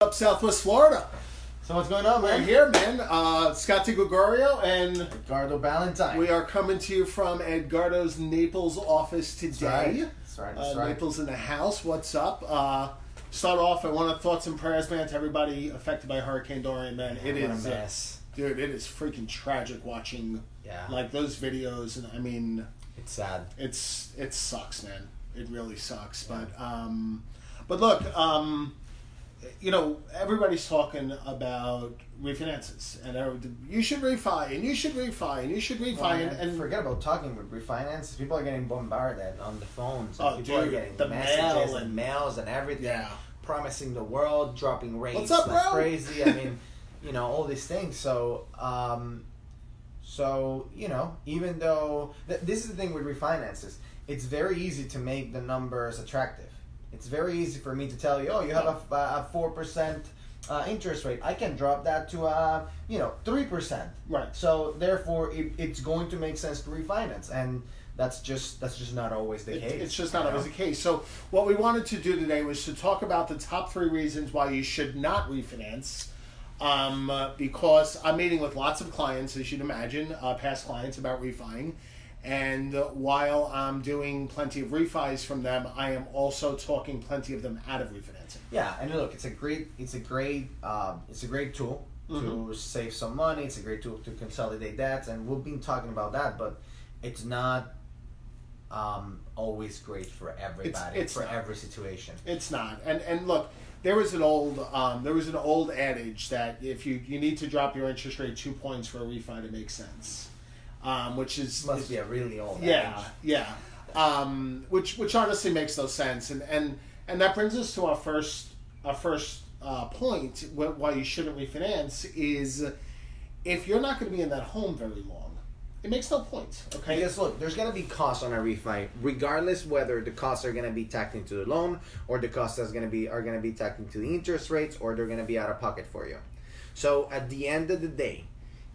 Up Southwest Florida. So what's going on, man? We're here, man. Scott Gregorio and Edgardo Ballantyne. We are coming to you from Edgardo's Naples office today. That's right. Naples in the house. What's up? Start off, I want to thoughts and prayers, man, to everybody affected by Hurricane Dorian, man. It is a mess. Dude, it is freaking tragic watching like those videos, and I mean, it's sad. It sucks, man. It really sucks. But look, you know, everybody's talking about refinances, and you should refi, and you should refi, and you should refi, well, and forget about talking about refinances. People are getting bombarded on the phones. And people are getting the messages and mails and everything, promising the world, dropping rates. What's up, like bro? Crazy. I mean, you know, all these things. So, you know, even though this is the thing with refinances, it's very easy to make the numbers attractive. It's very easy for me to tell you, oh, you have a 4% interest rate. I can drop that to 3%. Right. So therefore, it's going to make sense to refinance, and that's just not always the case. It's just not always the case. So what we wanted to do today was to talk about the top 3 reasons why you should not refinance. Because I'm meeting with lots of clients, as you'd imagine, past clients about refining. And while I'm doing plenty of refis from them, I am also talking plenty of them out of refinancing. Yeah, and look, it's a great tool to save some money. It's a great tool to consolidate debts, and we've been talking about that. But it's not always great for everybody. It's for every situation. It's not. And look, there was an old adage that if you need to drop your interest rate 2 points for a refi to make sense. Which must be a really old adage. Which honestly makes no sense, and that brings us to our first point why you shouldn't refinance is if you're not going to be in that home very long, it makes no point. Okay. Because look, there's going to be costs on a refi, regardless whether the costs are going to be tacked into the loan or the costs are going to be tacked into the interest rates, or they're going to be out of pocket for you. So at the end of the day,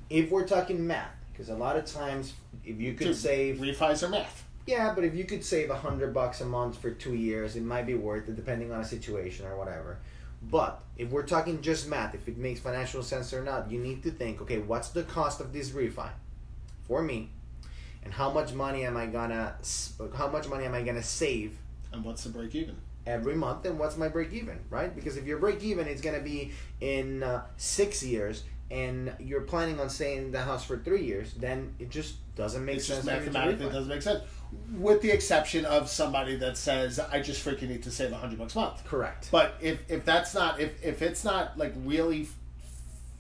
if we're talking math. Because a lot of times, if you could save... Refis are math. Yeah, but if you could save $100 a month for 2 years, it might be worth it, depending on a situation or whatever. But if we're talking just math, if it makes financial sense or not, you need to think, okay, what's the cost of this refi for me, and how much money am I gonna save? And what's the break even? Every month, and what's my break even, right? Because if your break even is gonna be in 6 years, and you're planning on staying in the house for 3 years, then it just doesn't make sense. Mathematically, it doesn't make sense. With the exception of somebody that says, I just freaking need to save $100 a month. Correct. But if it's not like really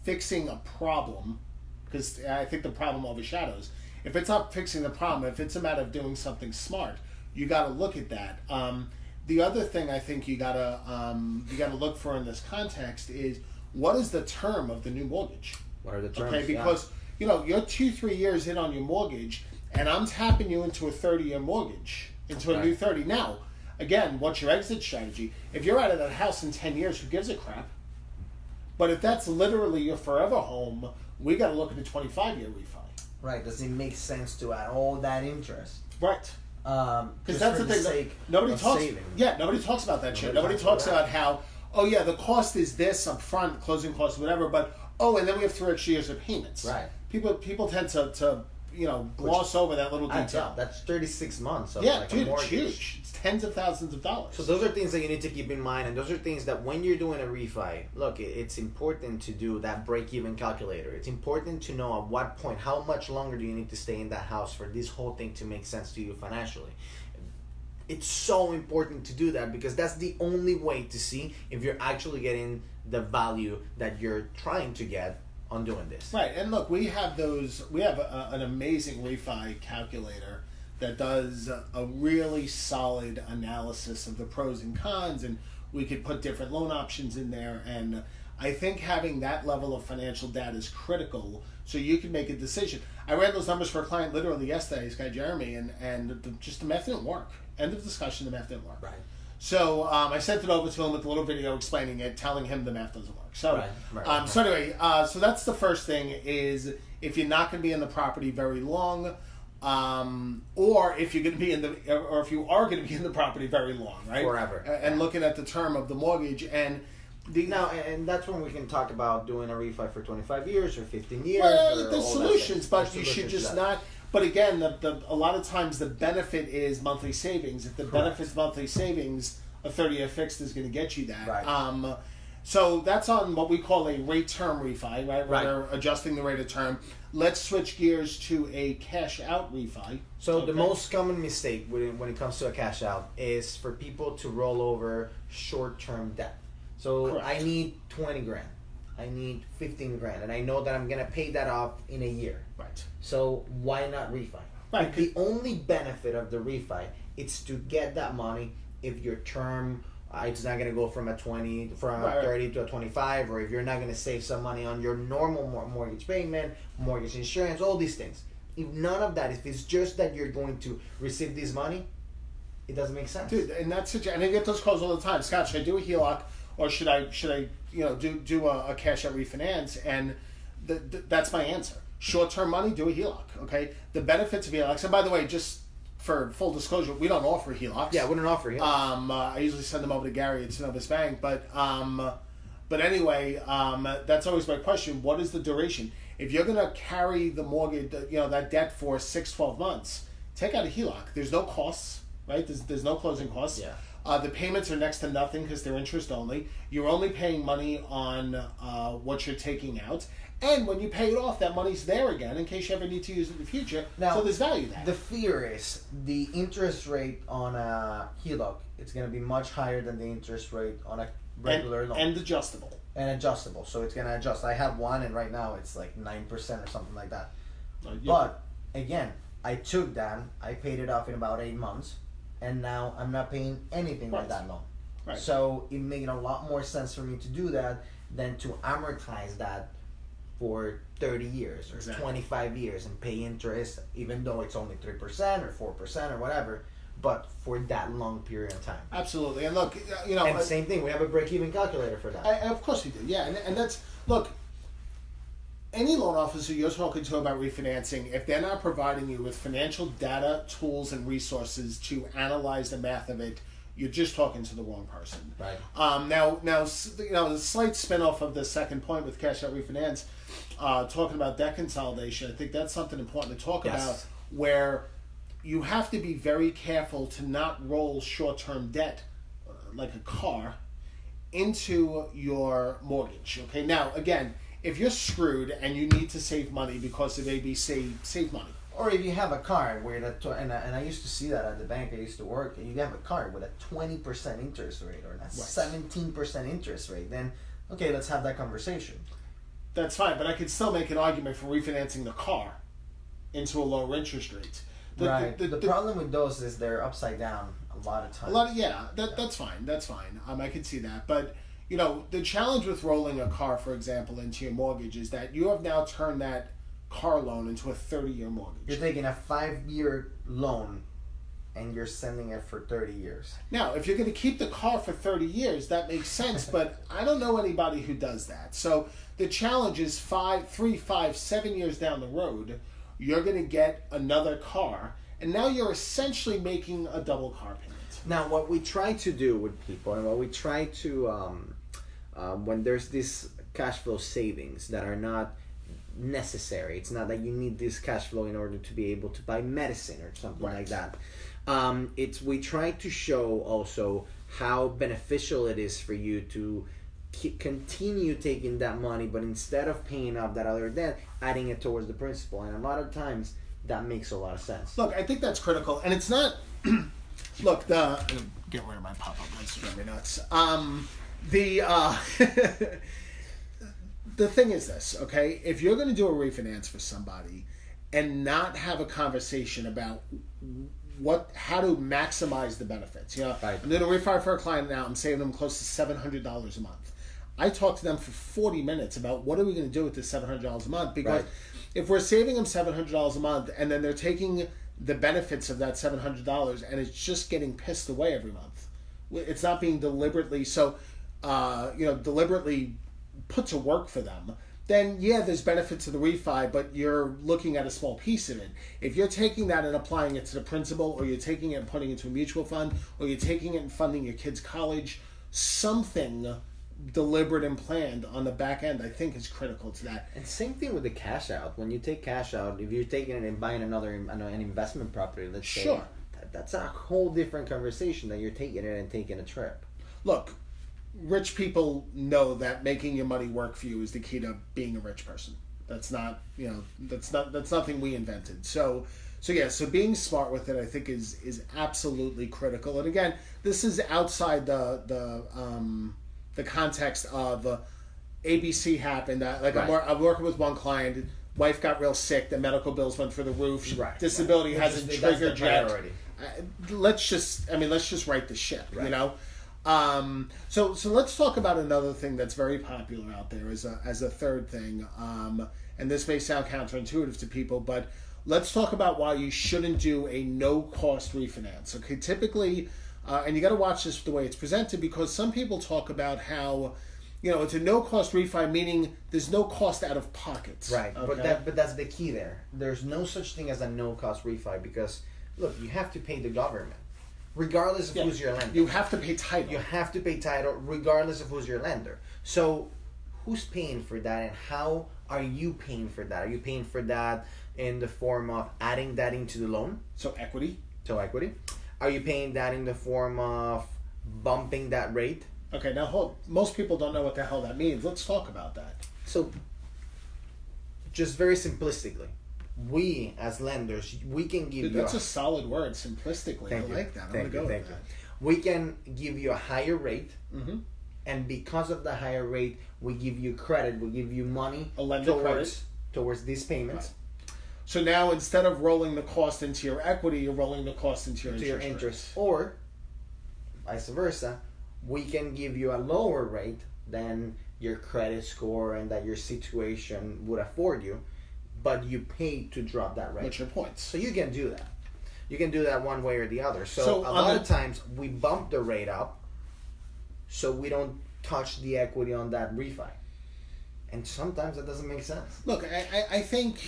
fixing a problem, because I think the problem overshadows. If it's not fixing the problem, if it's a matter of doing something smart, you got to look at that. The other thing I think you gotta look for in this context is, what is the term of the new mortgage? What are the terms? Okay, because you know you're 2-3 years in on your mortgage, and I'm tapping you into a 30-year mortgage, into a new 30. Now, again, what's your exit strategy? If you're out of that house in 10 years, who gives a crap? But if that's literally your forever home, we got to look at a 25-year refi. Right? Does it make sense to add all that interest? Right. Because that's the thing. Nobody talks about that shit. Nobody talks about how, oh yeah, the cost is this up front, closing costs, whatever, but and then we have 3 extra years of payments. Right. People tend to gloss over that little detail. That's 36 months of a mortgage. It's huge. It's tens of thousands of dollars. So those are things that you need to keep in mind, and those are things that when you're doing a refi, look, it's important to do that break-even calculator. It's important to know at what point, how much longer do you need to stay in that house for this whole thing to make sense to you financially. It's so important to do that, because that's the only way to see if you're actually getting the value that you're trying to get on doing this. Right, and look, we have an amazing refi calculator that does a really solid analysis of the pros and cons, and we could put different loan options in there, and I think having that level of financial data is critical so you can make a decision. I ran those numbers for a client literally yesterday, this guy Jeremy, and the math didn't work. End of discussion, the math didn't work. Right. So I sent it over to him with a little video explaining it, telling him the math doesn't work. So, so anyway, so that's the first thing is if you're not going to be in the property very long, or if you're going to be or if you are going to be in the property very long, right? Forever. And looking at the term of the mortgage, and Now, and that's when we can talk about doing a refi for 25 years or 15 years. Well, or there's all solutions, that but you should just not. But again, a lot of times the benefit is monthly savings. If the benefit's monthly savings, a 30-year fixed is going to get you that. Right. So that's on what we call a rate term refi, right? Where they're adjusting the rate of term. Let's switch gears to a cash out refi. So the most common mistake when it comes to a cash out is for people to roll over short term debt. So I need 20 grand. I need 15 grand. And I know that I'm going to pay that off in a year. Right. So why not refi? Right. The only benefit of the refi is to get that money if your term it's not going to go from a 30 to a 25, or if you're not going to save some money on your normal mortgage payment, mortgage insurance, all these things. If none of that, if it's just that you're going to receive this money, it doesn't make sense. Dude, and that's and I get those calls all the time. Scott, should I do a HELOC or should I do a cash out refinance? And that's my answer. Short term money, do a HELOC. Okay. The benefits of HELOCs, and by the way, just for full disclosure, we don't offer HELOCs. Yeah, we don't offer HELOCs. I usually send them over to Gary at Synovus Bank, but anyway, that's always my question. What is the duration? If you're going to carry the mortgage, that debt for 6-12 months, take out a HELOC. There's no costs, right? There's no closing costs. Yeah. The payments are next to nothing because they're interest only. You're only paying money on what you're taking out. And when you pay it off, that money's there again in case you ever need to use it in the future. Now, so there's value there. The fear is the interest rate on a HELOC, it's going to be much higher than the interest rate on a regular loan. And adjustable. And adjustable. So it's going to adjust. I have one, and right now it's like 9% or something like that. Yeah. But, again, I took that, I paid it off in about 8 months, and now I'm not paying anything on that loan. Right. So it made a lot more sense for me to do that than to amortize that for 30 years or 25 years and pay interest, even though it's only 3% or 4% or whatever, but for that long period of time. Absolutely. And look, And same thing, we have a break-even calculator for that. Of course we do, yeah. And that's, look, any loan officer you're talking to about refinancing, if they're not providing you with financial data, tools, and resources to analyze the math of it, you're just talking to the wrong person. Right. Now, the slight spin-off of the second point with cash out refinance, talking about debt consolidation, I think that's something important to talk about, where you have to be very careful to not roll short-term debt, like a car, into your mortgage. Okay. Now, again, if you're screwed and you need to save money because of ABC, save money. Or if you have a car where and I used to see that at the bank I used to work, and you have a car with a 20% interest rate or a 17% interest rate, then okay, let's have that conversation. That's fine, but I could still make an argument for refinancing the car into a lower interest rate. The problem with those is they're upside down a lot of times. That's fine. That's fine. I could see that, but the challenge with rolling a car, for example, into your mortgage is that you have now turned that car loan into a 30-year mortgage. You're taking a 5-year loan and you're sending it for 30 years. Now, if you're going to keep the car for 30 years, that makes sense, but I don't know anybody who does that. So the challenge is 3, 5, 7 years down the road, you're going to get another car, and now you're essentially making a double car payment. Now, what we try to do with people, and what we try to, when there's this cash flow savings that are not necessary, it's not that you need this cash flow in order to be able to buy medicine or something like that. We try to show also how beneficial it is for you to continue taking that money, but instead of paying off that other debt, adding it towards the principal. And a lot of times that makes a lot of sense. Look, I think that's critical, and it's not. Look, get rid of my pop-up. That's driving me nuts. The thing is this, okay? If you're going to do a refinance for somebody and not have a conversation about how to maximize the benefits, Right. I'm doing a refi for a client now. I'm saving them close to $700 a month. I talked to them for 40 minutes about what are we going to do with this $700 a month, because if we're saving them $700 a month and then they're taking the benefits of that $700 and it's just getting pissed away every month, it's not being deliberately deliberately put to work for them, then there's benefits to the refi, but you're looking at a small piece of it. If you're taking that and applying it to the principal, or you're taking it and putting it into a mutual fund, or you're taking it and funding your kid's college, something deliberate and planned on the back end, I think is critical to that. And same thing with the cash out. When you take cash out, if you're taking it and buying an investment property, let's say, Sure. That's a whole different conversation that you're taking it and taking a trip. Look, rich people know that making your money work for you is the key to being a rich person. That's not, that's nothing we invented. So being smart with it, I think, is absolutely critical. And again, this is outside the context of ABC happened. I'm working with one client. Wife got real sick. The medical bills went through the roof. Right. Disability hasn't triggered yet. Let's just write the ship. Right. So let's talk about another thing that's very popular out there as a third thing. And this may sound counterintuitive to people, but let's talk about why you shouldn't do a no-cost refinance. Okay, typically, and you got to watch this the way it's presented, because some people talk about how, it's a no-cost refi, meaning there's no cost out of pockets. Right, okay? but that's the key there. There's no such thing as a no-cost refi because, look, you have to pay the government, regardless of who's your lender. You have to pay title. You have to pay title regardless of who's your lender. So who's paying for that, and how are you paying for that? Are you paying for that in the form of adding that into the loan? So equity. Are you paying that in the form of bumping that rate? Okay, now most people don't know what the hell that means. Let's talk about that. So, just very simplistically, we as lenders, we can give That's a solid word, simplistically. I like that. I'm going to go with that. We can give you a higher rate, mm-hmm. and because of the higher rate, we give you credit, we give you money towards these payments. Right. So now, instead of rolling the cost into your equity, you're rolling the cost into your interest. Or, vice versa, we can give you a lower rate than your credit score and that your situation would afford you, but you pay to drop that rate. What's your points? So you can do that. You can do that one way or the other. So a lot of times we bump the rate up so we don't touch the equity on that refi. And sometimes that doesn't make sense. Look, I think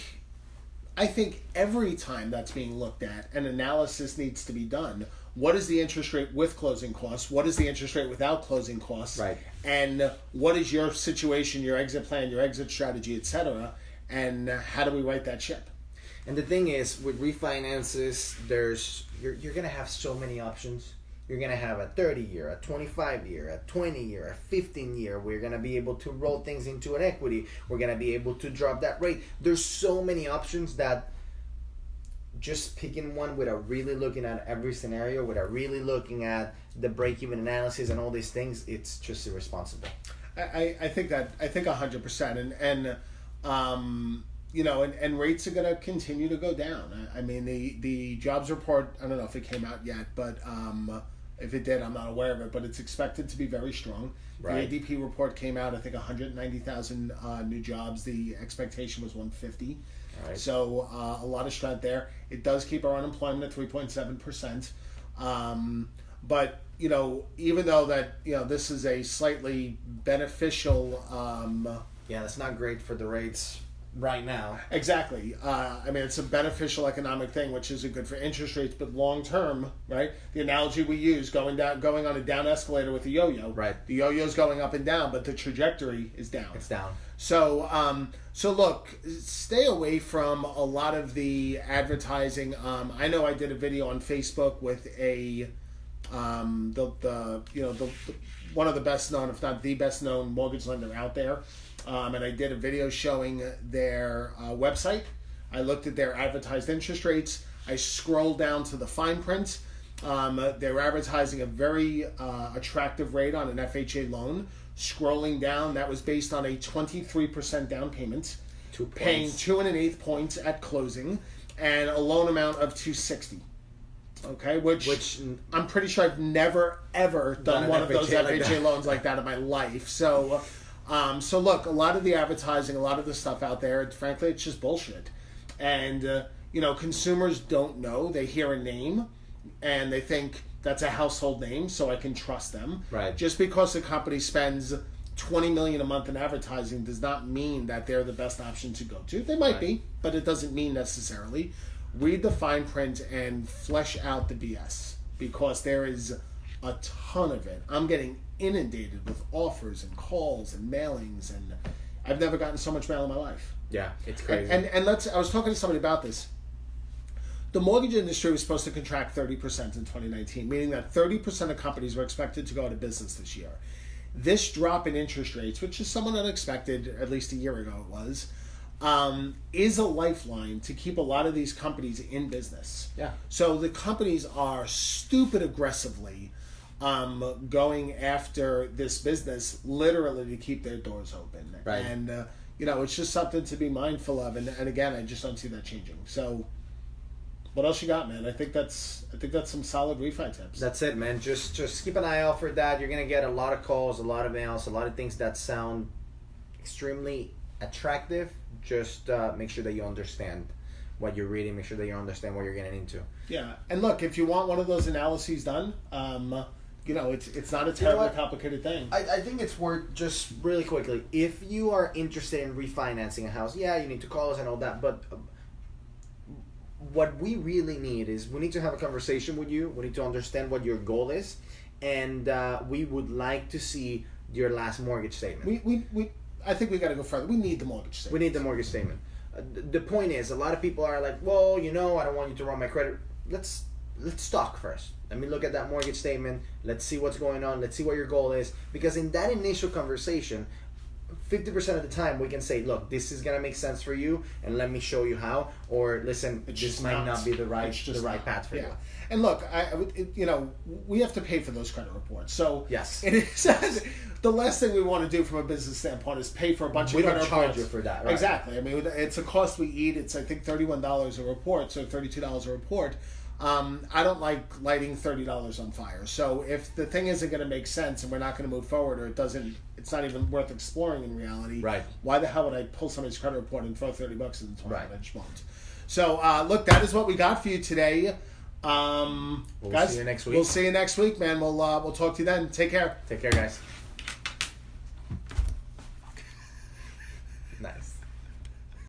every time that's being looked at, an analysis needs to be done. What is the interest rate with closing costs? What is the interest rate without closing costs? Right. And what is your situation, your exit plan, your exit strategy, etc.? And how do we right that ship? And the thing is, with refinances, you're going to have so many options. You're going to have a 30-year, a 25-year, a 20-year, a 15-year. We're going to be able to roll things into an equity. We're going to be able to drop that rate. There's so many options that just picking one without really looking at every scenario, without really looking at the break-even analysis and all these things, it's just irresponsible. I think 100%, and rates are going to continue to go down. I mean, the jobs report, I don't know if it came out yet, but if it did, I'm not aware of it, but it's expected to be very strong. Right. The ADP report came out, I think 190,000 new jobs. The expectation was 150. Right. So a lot of strength there. It does keep our unemployment at 3.7%. But even though that this is a slightly beneficial. That's not great for the rates right now. Exactly. I mean, it's a beneficial economic thing, which isn't good for interest rates, but long term, right? The analogy we use, going on a down escalator with a yo-yo. Right. The yo-yo's going up and down, but the trajectory is down. It's down. So look, stay away from a lot of the advertising. I know I did a video on Facebook with one of the best known, if not the best known, mortgage lender out there. And I did a video showing their website. I looked at their advertised interest rates. I scrolled down to the fine print. They were advertising a very attractive rate on an FHA loan. Scrolling down, that was based on a 23% down payment, paying 2 1/8 points at closing, and a loan amount of $260. Okay, which I'm pretty sure I've never ever done one of those FHA loans like that in my life. So look, a lot of the advertising, a lot of the stuff out there, frankly, it's just bullshit. And consumers don't know. They hear a name, and they think that's a household name, so I can trust them. Right. Just because a company spends $20 million a month in advertising does not mean that they're the best option to go to. They might be, but it doesn't mean necessarily. Read the fine print and flesh out the BS, because there is a ton of it. I'm getting inundated with offers and calls and mailings, and I've never gotten so much mail in my life. Yeah, it's crazy. And I was talking to somebody about this. The mortgage industry was supposed to contract 30% in 2019, meaning that 30% of companies were expected to go out of business this year. This drop in interest rates, which is somewhat unexpected, at least a year ago it was, is a lifeline to keep a lot of these companies in business. Yeah. So the companies are stupid aggressively going after this business, literally to keep their doors open. Right. And it's just something to be mindful of. And again, I just don't see that changing. So, what else you got, man? I think that's some solid refi tips. That's it, man. Just keep an eye out for that. You're gonna get a lot of calls, a lot of mails, a lot of things that sound extremely attractive. Just make sure that you understand what you're reading. Make sure that you understand what you're getting into. Yeah, and look, if you want one of those analyses done, it's not a terribly complicated thing. I think it's worth, just really quickly, if you are interested in refinancing a house, yeah, you need to call us and all that, but what we really need is we need to have a conversation with you. We need to understand what your goal is, and we would like to see your last mortgage statement. I think we got to go further. We need the mortgage statement. We need the mortgage statement. The point is, a lot of people are like, well, I don't want you to run my credit. Let's talk first. Let me look at that mortgage statement. Let's see what's going on. Let's see what your goal is. Because in that initial conversation, 50% of the time we can say, look, this is gonna make sense for you, and let me show you how. Or listen, this might not be the right path for you. And look, we have to pay for those credit reports. So yes, it is the last thing we want to do from a business standpoint is pay for a bunch of credit reports. We don't charge you for that, right? Exactly. I mean, it's a cost we eat. It's I think $31 a report, so $32 a report. I don't like lighting $30 on fire. So if the thing isn't going to make sense and we're not going to move forward, or it's not even worth exploring in reality. Right. Why the hell would I pull somebody's credit report and throw $30 in the toilet? Right. I just won't. So look, that is what we got for you today. We'll guys, see you next week. We'll see you next week, man. We'll talk to you then. Take care. Take care, guys.